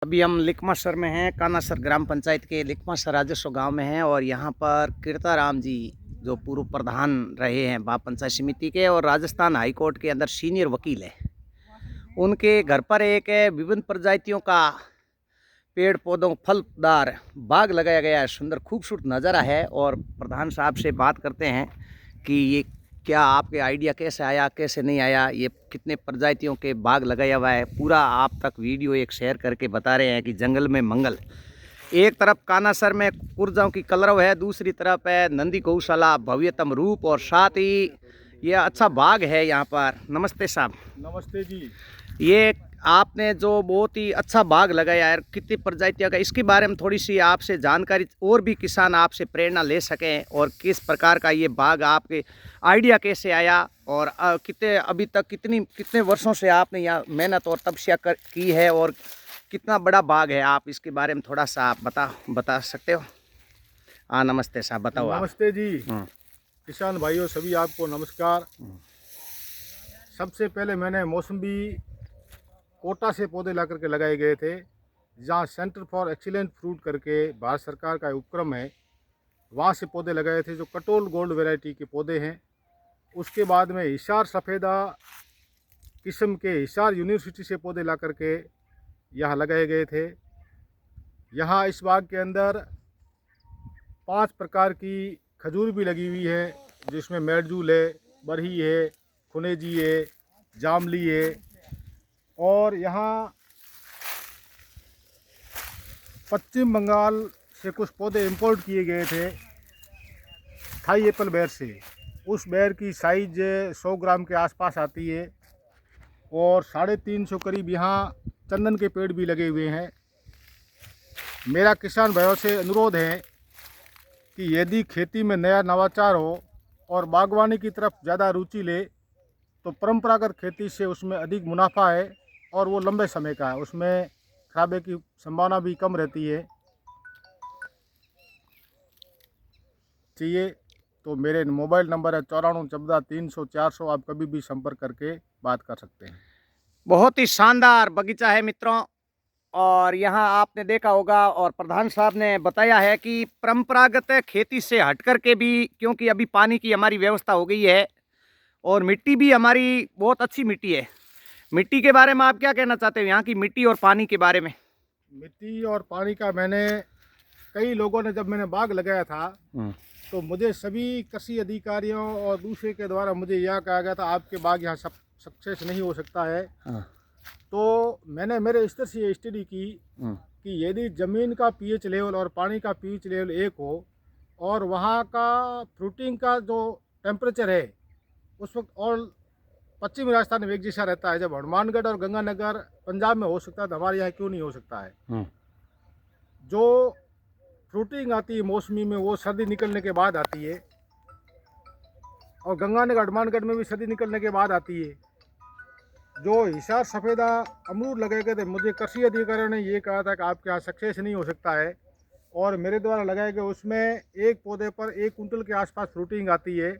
अभी हम लिकमासर में हैं, कानासर ग्राम पंचायत के लिकमासर राजस्व गांव में हैं और यहाँ पर कीर्ताराम जी जो पूर्व प्रधान रहे हैं बाप पंचायत समिति के और राजस्थान हाई कोर्ट के अंदर सीनियर वकील है, उनके घर पर एक विभिन्न प्रजातियों का पेड़ पौधों फलदार बाग लगाया गया है। सुंदर खूबसूरत नज़ारा है और प्रधान साहब से बात करते हैं कि ये क्या आपके आइडिया कैसे आया, कैसे नहीं आया, ये कितने प्रजातियों के बाग लगाया हुआ है, पूरा आप तक वीडियो एक शेयर करके बता रहे हैं कि जंगल में मंगल। एक तरफ कानासर में कुर्जाओं की कलरव है, दूसरी तरफ है नंदी गौशाला भव्यतम रूप और साथ ही ये अच्छा बाग है यहाँ पर। नमस्ते साहब। नमस्ते जी। ये आपने जो बहुत ही अच्छा बाग लगाया है, कितनी प्रजातियों का, इसके बारे में थोड़ी सी आपसे जानकारी और भी किसान आपसे प्रेरणा ले सकें और किस प्रकार का ये बाग आपके आइडिया कैसे आया और कितने अभी तक कितने वर्षों से आपने यहाँ मेहनत और तपस्या की है और कितना बड़ा बाग है, आप इसके बारे में थोड़ा सा आप बता सकते हो? हाँ नमस्ते साहब, बताओ आप। नमस्ते जी। किसान भाइयों सभी आपको नमस्कार। सबसे पहले मैंने मौसम्बी कोटा से पौधे ला करके लगाए गए थे, जहाँ सेंटर फॉर एक्सीलेंट फ्रूट करके भारत सरकार का उपक्रम है, वहाँ से पौधे लगाए थे जो कटोल गोल्ड वैरायटी के पौधे हैं। उसके बाद में हिसार सफ़ेदा किस्म के हिसार यूनिवर्सिटी से पौधे ला करके यहाँ लगाए गए थे। यहाँ इस बाग के अंदर 5 प्रकार की खजूर भी लगी हुई है, जिसमें मेडजूल है, बरही है, खुनेजी है, जामली है। और यहाँ पश्चिम बंगाल से कुछ पौधे इंपोर्ट किए गए थे थाई एप्पल बेर से। उस बेर की साइज 100 ग्राम के आसपास आती है और 350 करीब यहाँ चंदन के पेड़ भी लगे हुए हैं। मेरा किसान भाइयों से अनुरोध है कि यदि खेती में नया नवाचार हो और बागवानी की तरफ ज़्यादा रुचि ले तो परंपरागत खेती से उसमें अधिक मुनाफा है और वो लंबे समय का है, उसमें खराबे की संभावना भी कम रहती है। चाहिए तो मेरे मोबाइल नंबर है 9414 आप कभी भी संपर्क करके बात कर सकते हैं। बहुत ही शानदार बगीचा है मित्रों, और यहाँ आपने देखा होगा और प्रधान साहब ने बताया है कि परंपरागत खेती से हट कर के भी, क्योंकि अभी पानी की हमारी व्यवस्था हो गई है और मिट्टी भी हमारी बहुत अच्छी मिट्टी है। मिट्टी के बारे में आप क्या कहना चाहते हो, यहाँ की मिट्टी और पानी के बारे में? मिट्टी और पानी का मैंने कई लोगों ने, जब मैंने बाग लगाया था तो मुझे सभी कृषि अधिकारियों और दूसरे के द्वारा मुझे यह कहा गया था आपके बाग यहाँ सब सक्सेस नहीं हो सकता है। तो मैंने मेरे स्तर से ये स्टडी की कि यदि ज़मीन का पीएच लेवल और पानी का पीएच लेवल एक हो और वहाँ का फ्रूटिंग का जो टेम्परेचर है उस वक्त और पश्चिमी राजस्थान में एक जैसा रहता है, जब हनुमानगढ़ और गंगानगर पंजाब में हो सकता है तो हमारे यहाँ क्यों नहीं हो सकता है। जो फ्रूटिंग आती है मौसमी में वो सर्दी निकलने के बाद आती है और गंगानगर हनुमानगढ़ में भी सर्दी निकलने के बाद आती है। जो हिसार सफ़ेदा अमरूद लगाए गए थे, मुझे कृषि अधिकारियों ने ये कहा था कि आपके यहाँ सक्सेस नहीं हो सकता है, और मेरे द्वारा लगाए गए उसमें एक पौधे पर 1 कुंटल के आसपास फ्रूटिंग आती है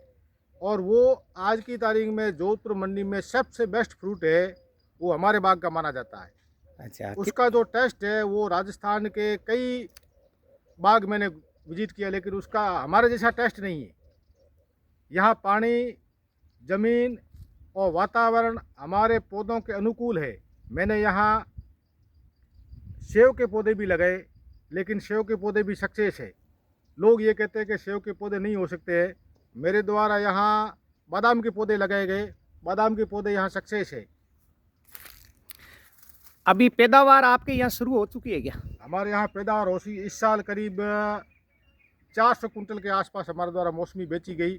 और वो आज की तारीख में जोधपुर मंडी में सबसे बेस्ट फ्रूट है, वो हमारे बाग का माना जाता है। अच्छा, उसका जो टेस्ट है वो राजस्थान के कई बाग मैंने विजिट किया, लेकिन उसका हमारे जैसा टेस्ट नहीं है। यहाँ पानी, ज़मीन और वातावरण हमारे पौधों के अनुकूल है। मैंने यहाँ सेव के पौधे भी लगाए, लेकिन सेव के पौधे भी सक्सेस है। लोग ये कहते हैं कि सेव के पौधे नहीं हो सकते हैं, मेरे द्वारा यहाँ बादाम के पौधे लगाए गए, बादाम के पौधे यहाँ सक्सेस है। अभी पैदावार आपके यहाँ शुरू हो चुकी है क्या? हमारे यहाँ पैदावार हो सी इस साल करीब 400 कुंटल के आसपास हमारे द्वारा मौसमी बेची गई।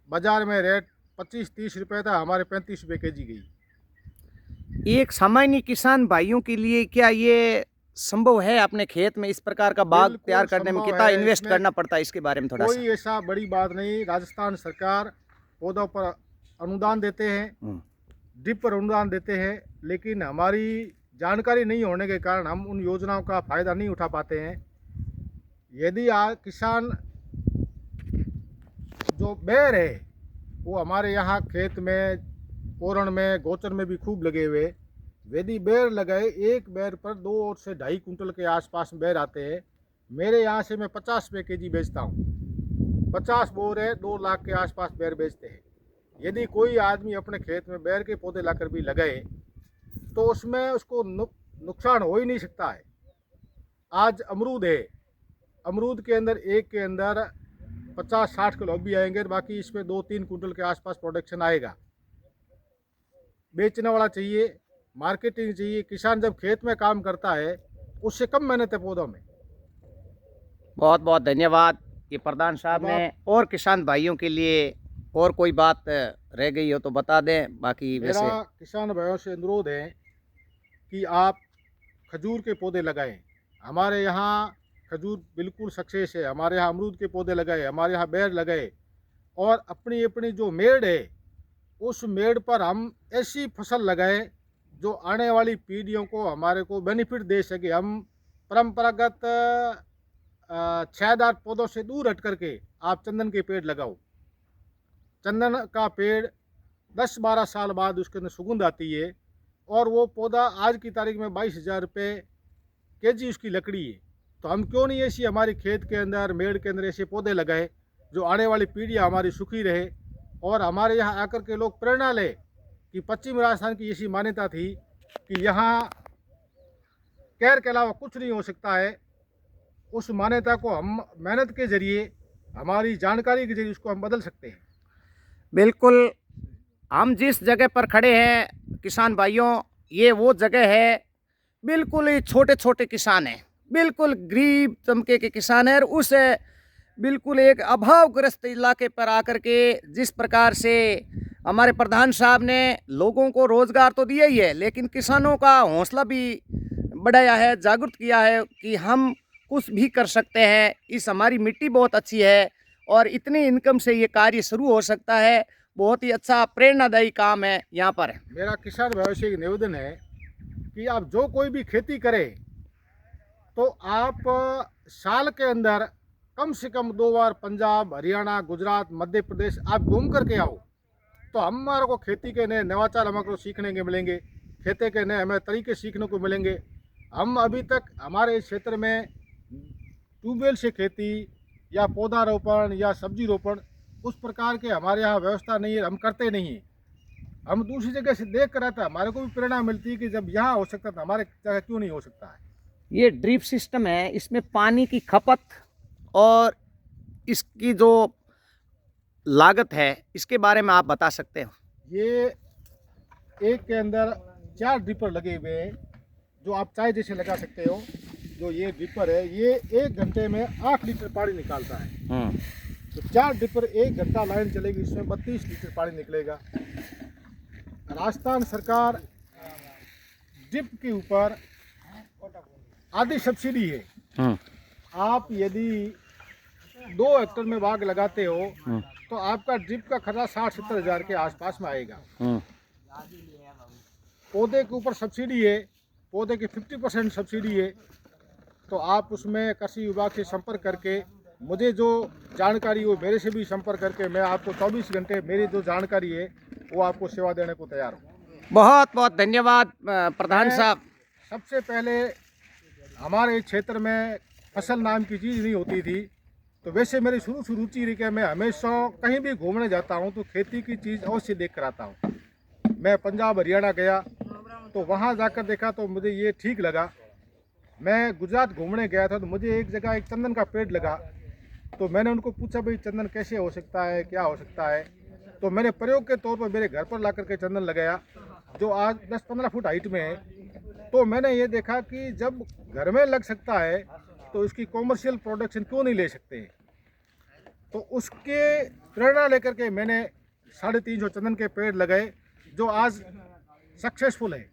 बाजार में रेट 25-30 रुपये था, हमारे 35 रुपये केजी गई। एक सामान्य किसान भाइयों के लिए क्या ये संभव है अपने खेत में इस प्रकार का बाग तैयार करने में? कितना इन्वेस्ट करना पड़ता है, इसके बारे में थोड़ा कोई ऐसा बड़ी बात नहीं। राजस्थान सरकार पौधों पर अनुदान देते हैं, ड्रिप पर अनुदान देते हैं, लेकिन हमारी जानकारी नहीं होने के कारण हम उन योजनाओं का फ़ायदा नहीं उठा पाते हैं। यदि किसान जो बेर है वो हमारे यहाँ खेत में, ओरण में, गोचर में भी खूब लगे हुए, यदि बेर लगाए, एक बेर पर 2 से 2.5 कुंटल के आसपास बेर आते हैं। मेरे यहाँ से मैं 50 रुपये केजी बेचता हूँ। 50 बोर है, 2 लाख के आसपास बेर बेचते हैं। यदि कोई आदमी अपने खेत में बेर के पौधे लाकर भी लगाए तो उसमें उसको नुकसान हो ही नहीं सकता है। आज अमरूद है, अमरूद के अंदर एक के अंदर 50-60 किलो भी आएंगे, बाकी इसमें 2-3 कुंटल के आसपास प्रोडक्शन आएगा। बेचने वाला चाहिए, मार्केटिंग चाहिए। किसान जब खेत में काम करता है उससे कम मेहनत है पौधों में। बहुत बहुत धन्यवाद। ये प्रधान साहब ने और किसान भाइयों के लिए और कोई बात रह गई हो तो बता दें। बाकी मेरा वैसे किसान भाइयों से अनुरोध है कि आप खजूर के पौधे लगाएं। हमारे यहाँ खजूर बिल्कुल सक्सेस है। हमारे यहाँ अमरूद के पौधे लगाए, हमारे यहाँ बेर लगाए, और अपनी अपनी जो मेड़ है उस मेड़ पर हम ऐसी फसल लगाएं जो आने वाली पीढ़ियों को, हमारे को बेनिफिट दे सके। हम परंपरागत छायादार पौधों से दूर हट करके आप चंदन के पेड़ लगाओ। चंदन का पेड़ 10-12 साल बाद उसके अंदर सुगंध आती है, और वो पौधा आज की तारीख में 22,000 रुपये केजी उसकी लकड़ी है। तो हम क्यों नहीं ऐसी हमारी खेत के अंदर, मेड़ के अंदर ऐसे पौधे लगाए जो आने वाली पीढ़ियाँ हमारी सुखी रहे, और हमारे यहाँ आकर के लोग प्रेरणा ले कि पश्चिम राजस्थान की ऐसी मान्यता थी कि यहाँ कैर के अलावा कुछ नहीं हो सकता है। उस मान्यता को हम मेहनत के जरिए, हमारी जानकारी के जरिए उसको हम बदल सकते हैं। बिल्कुल, हम जिस जगह पर खड़े हैं किसान भाइयों, ये वो जगह है, बिल्कुल ही छोटे छोटे किसान हैं, बिल्कुल गरीब तबके के किसान हैं। और उस बिल्कुल एक अभावग्रस्त इलाके पर आकर के जिस प्रकार से हमारे प्रधान साहब ने लोगों को रोज़गार तो दिया ही है, लेकिन किसानों का हौसला भी बढ़ाया है, जागरूक किया है कि हम कुछ भी कर सकते हैं। इस हमारी मिट्टी बहुत अच्छी है और इतनी इनकम से ये कार्य शुरू हो सकता है। बहुत ही अच्छा प्रेरणादायी काम है यहाँ पर। मेरा किसान भाइयों से एक निवेदन है कि आप जो कोई भी खेती करें तो आप साल के अंदर कम से कम 2 बार पंजाब, हरियाणा, गुजरात, मध्य प्रदेश आप घूम करके आओ। तो हमारे को खेती के नए नवाचार हमको सीखने के मिलेंगे, खेती के नए हमें तरीके सीखने को मिलेंगे। हम अभी तक हमारे इस क्षेत्र में ट्यूबवेल से खेती या पौधारोपण या सब्जी रोपण उस प्रकार के हमारे यहाँ व्यवस्था नहीं है, हम करते नहीं हैं। हम दूसरी जगह से देख कर आते हैं, हमारे को भी प्रेरणा मिलती है कि जब यहाँ हो सकता तो हमारे जगह क्यों नहीं हो सकता है। ये ड्रिप सिस्टम है, इसमें पानी की खपत और इसकी जो लागत है इसके बारे में आप बता सकते हो। ये एक के अंदर 4 ड्रिपर लगे हुए हैं जो आप चाय जैसे लगा सकते हो। जो ये ड्रिपर है ये 1 घंटे में 8 लीटर पानी निकालता है। तो 4 ड्रिपर 1 घंटा लाइन चलेगी, इसमें 32 लीटर पानी निकलेगा। राजस्थान सरकार ड्रिप के ऊपर आधी सब्सिडी है। आप यदि 2 हेक्टर में बाग लगाते हो तो आपका ड्रिप का खर्चा 60-70 हज़ार के आसपास में आएगा। पौधे के ऊपर सब्सिडी है, पौधे की 50% सब्सिडी है। तो आप उसमें कृषि विभाग से संपर्क करके, मुझे जो जानकारी हो मेरे से भी संपर्क करके मैं आपको 24 घंटे मेरी जो जानकारी है वो आपको सेवा देने को तैयार हूँ। बहुत बहुत धन्यवाद प्रधान साहब। सबसे पहले हमारे क्षेत्र में फसल नाम की चीज़ नहीं होती थी, तो वैसे मेरी शुरू से रुचि रही कि मैं हमेशा कहीं भी घूमने जाता हूँ तो खेती की चीज़ अवश्य देख कर आता हूँ। मैं पंजाब, हरियाणा गया तो वहाँ जाकर देखा तो मुझे ये ठीक लगा। मैं गुजरात घूमने गया था तो मुझे एक जगह एक चंदन का पेड़ लगा, तो मैंने उनको पूछा भाई चंदन कैसे हो सकता है, क्या हो सकता है। तो मैंने प्रयोग के तौर पर मेरे घर पर ला करके चंदन लगाया जो आज 10-15 फुट हाइट में है। तो मैंने ये देखा कि जब घर में लग सकता है तो इसकी कॉमर्शियल प्रोडक्शन क्यों नहीं ले सकते। तो उसके प्रेरणा लेकर के मैंने 350 चंदन के पेड़ लगाए जो आज सक्सेसफुल है।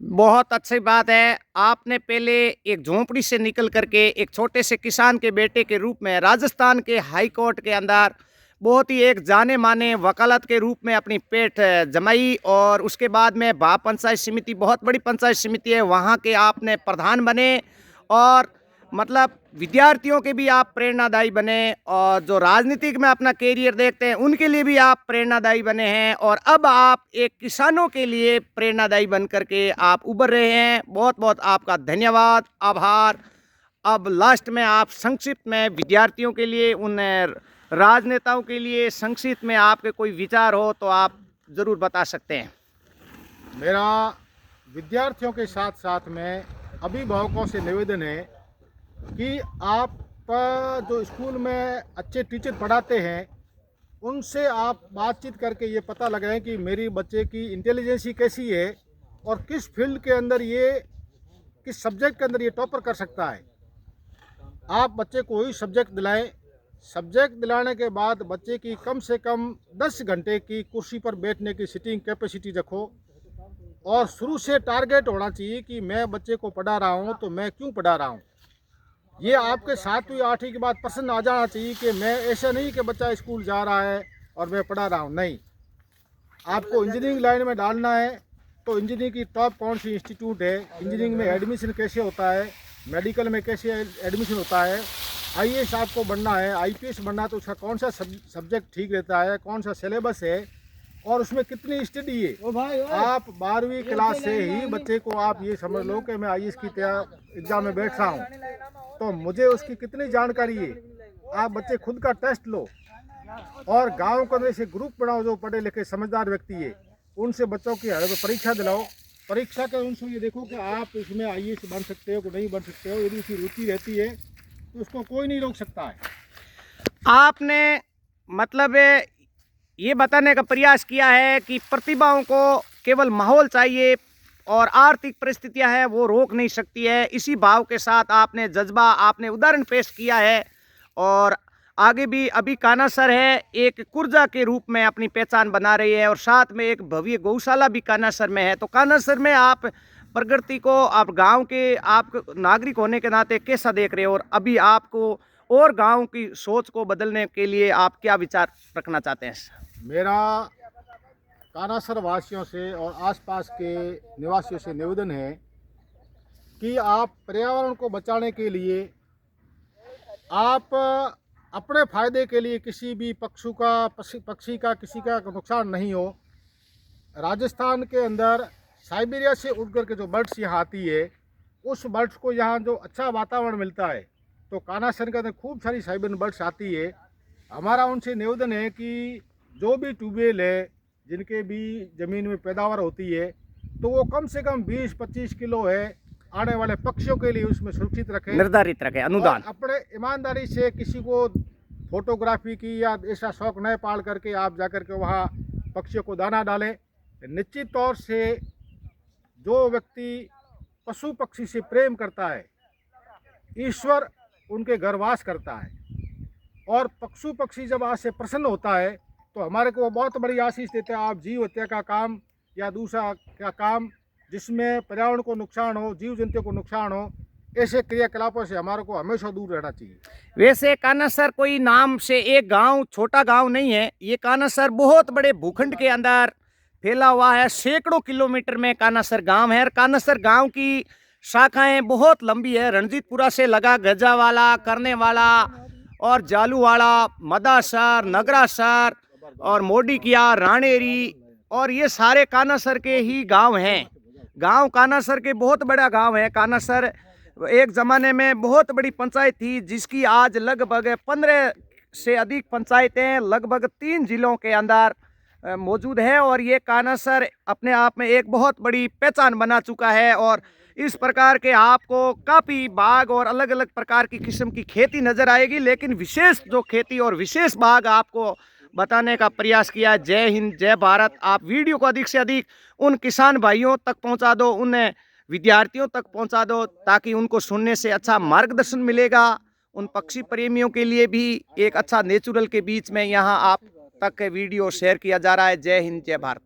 बहुत अच्छी बात है। आपने पहले एक झोंपड़ी से निकल करके एक छोटे से किसान के बेटे के रूप में राजस्थान के हाई कोर्ट के अंदर बहुत ही एक जाने माने वकालत के रूप में अपनी पेट जमाई, और उसके बाद में भा पंचायत समिति, बहुत बड़ी पंचायत समिति है, वहाँ के आपने प्रधान बने और मतलब विद्यार्थियों के भी आप प्रेरणादायी बने और जो राजनीतिक में अपना कैरियर देखते हैं उनके लिए भी आप प्रेरणादायी बने हैं और अब आप एक किसानों के लिए प्रेरणादायी बन करके आप उभर रहे हैं। बहुत बहुत आपका धन्यवाद, आभार। अब लास्ट में आप संक्षिप्त में विद्यार्थियों के लिए, उन राजनेताओं के लिए संक्षिप्त में आपके कोई विचार हो तो आप ज़रूर बता सकते हैं। मेरा विद्यार्थियों के साथ साथ में अभिभावकों से निवेदन है कि आप जो स्कूल में अच्छे टीचर पढ़ाते हैं उनसे आप बातचीत करके ये पता लगाएं कि मेरी बच्चे की इंटेलिजेंसी कैसी है और किस फील्ड के अंदर ये, किस सब्जेक्ट के अंदर ये टॉपर कर सकता है। आप बच्चे को ही सब्जेक्ट दिलाएं। सब्जेक्ट दिलाने के बाद बच्चे की कम से कम 10 घंटे की कुर्सी पर बैठने की सिटिंग कैपेसिटी रखो और शुरू से टारगेट होना चाहिए कि मैं बच्चे को पढ़ा रहा हूँ तो मैं क्यों पढ़ा रहा हूँ। ये आपके 7वीं 8वीं के बाद प्रश्न आ जाना चाहिए कि मैं ऐसा नहीं कि बच्चा स्कूल जा रहा है और मैं पढ़ा रहा हूँ। नहीं, आपको इंजीनियरिंग लाइन में डालना है तो इंजीनियरिंग की टॉप कौन सी इंस्टीट्यूट है, इंजीनियरिंग में एडमिशन कैसे होता है, मेडिकल में कैसे एडमिशन होता है, आईएएस आपको बनना है, आईपीएस बनना है तो उसका कौन सा सब्जेक्ट ठीक रहता है, कौन सा सिलेबस है और उसमें कितनी स्टडी है। आप 12वीं क्लास से ही बच्चे को आप ये समझ लो कि मैं आईएएस की एग्ज़ाम में बैठ रहा हूँ तो मुझे उसकी कितनी जानकारी है। आप बच्चे खुद का टेस्ट लो और गांव के अंदर से ग्रुप बनाओ जो पढ़े लिखे समझदार व्यक्ति है, उनसे बच्चों की हर परीक्षा दिलाओ। परीक्षा के उनसे ये देखो कि आप इसमें आईएएस बन सकते हो कि नहीं बन सकते हो। यदि उसकी रुचि रहती है तो उसको कोई नहीं रोक सकता है। आपने मतलब ये बताने का प्रयास किया है कि प्रतिभाओं को केवल माहौल चाहिए और आर्थिक परिस्थितियां हैं वो रोक नहीं सकती है। इसी भाव के साथ आपने जज्बा, आपने उदाहरण पेश किया है और आगे भी अभी कान्हा सर है एक कुर्जा के रूप में अपनी पहचान बना रही है और साथ में एक भव्य गौशाला भी कान्हा सर में है। तो कान्हा सर में आप प्रगति को, आप गांव के, आप नागरिक होने के नाते कैसा देख रहे हो और अभी आपको और गांव की सोच को बदलने के लिए आप क्या विचार रखना चाहते हैं? मेरा कान्हासर वासियों से और आसपास के निवासियों से निवेदन है कि आप पर्यावरण को बचाने के लिए, आप अपने फायदे के लिए किसी भी पक्षी का किसी का नुकसान नहीं हो। राजस्थान के अंदर साइबेरिया से उड़ कर के जो बर्ड्स यहाँ आती है, उस बर्ड्स को यहाँ जो अच्छा वातावरण मिलता है तो कान्हासर के अंदर खूब सारी साइबेरियन बर्ड्स आती है। हमारा उनसे निवेदन है कि जो भी ट्यूबवेल है जिनके भी ज़मीन में पैदावार होती है तो वो कम से कम 20-25 किलो है आने वाले पक्षियों के लिए उसमें सुरक्षित रखें, निर्धारित रखें अनुदान। अपने ईमानदारी से किसी को फोटोग्राफी की या ऐसा शौक न पाल करके आप जाकर के वहाँ पक्षियों को दाना डालें। निश्चित तौर से जो व्यक्ति पशु पक्षी से प्रेम करता है, ईश्वर उनके घर वास करता है और पशु पक्षी जब आज से प्रसन्न होता है तो हमारे को बहुत बड़ी आशीष देते हैं। आप जीव हत्या का काम या दूसरा क्या काम जिसमें पर्यावरण को नुकसान हो, जीव जंतु को नुकसान हो, ऐसे क्रियाकलापों से हमारे को हमेशा दूर रहना चाहिए। वैसे कान्हासर कोई नाम से एक गांव, छोटा गांव नहीं है। ये कान्हासर बहुत बड़े भूखंड के अंदर फैला हुआ है। सैकड़ों किलोमीटर में कान्हासर गांव है और कान्हासर गांव की शाखाएं बहुत लंबी है। रणजीतपुरा से लगा गजावाला, करनेवाला और जालूवाड़ा, मदासर, नगरासर और मोडिकिया, राणेरी और ये सारे कान्हासर के ही गांव हैं। गांव कान्हासर के बहुत बड़ा गांव है। कान्हासर एक ज़माने में बहुत बड़ी पंचायत थी जिसकी आज लगभग 15 से अधिक पंचायतें लगभग 3 जिलों के अंदर मौजूद है और ये कान्हासर अपने आप में एक बहुत बड़ी पहचान बना चुका है। और इस प्रकार के आपको काफ़ी बाग और अलग अलग प्रकार की किस्म की खेती नज़र आएगी, लेकिन विशेष जो खेती और विशेष बाग आपको बताने का प्रयास किया। जय हिंद, जय भारत। आप वीडियो को अधिक से अधिक उन किसान भाइयों तक पहुंचा दो, उन विद्यार्थियों तक पहुंचा दो ताकि उनको सुनने से अच्छा मार्गदर्शन मिलेगा। उन पक्षी प्रेमियों के लिए भी एक अच्छा नेचुरल के बीच में यहाँ आप तक वीडियो शेयर किया जा रहा है। जय हिंद, जय भारत।